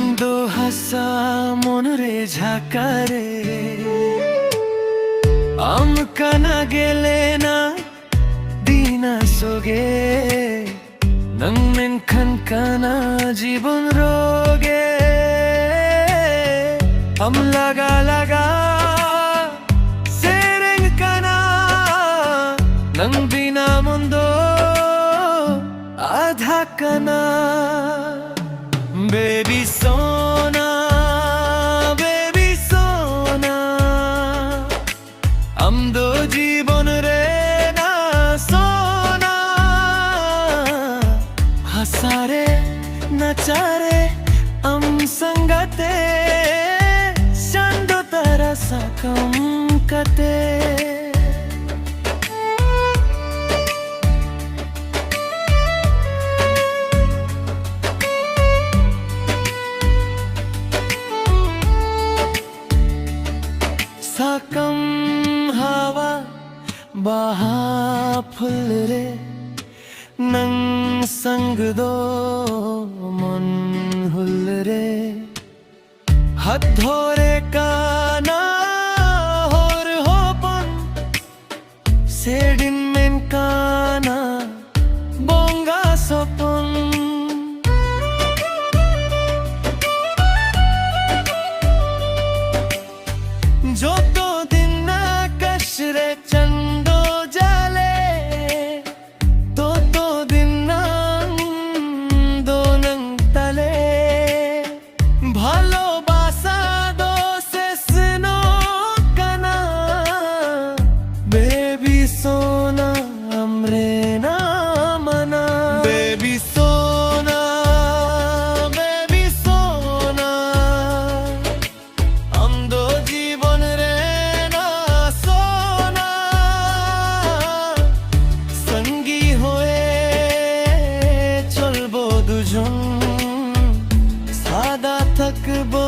আমদো হাসা মনরে ঝাকারে আমকানা গেলে না দিনা সোগে নং মেনখান কানা জীবন রোগে am laga laga sereng kana nang bina mundo adha kana baby sona amdo জীবন রে না সোনা hasare nachare am sangate sakam kate sakam hawa baha phul re nang sang do mon hul re hat dhore kana সেদিন main কানা বঙ্গা সপন যতদিন আকাশ রে চন্দ জালে ততদিন দোনং তালে ভালোবাসা দো শেষ নো কানা বেবি সোনা আমরে না মানা বেবি সোনা আমদো জীবন রে না সোনা সঙ্গী হয়ে চলবো দুজন সাদা থাকবো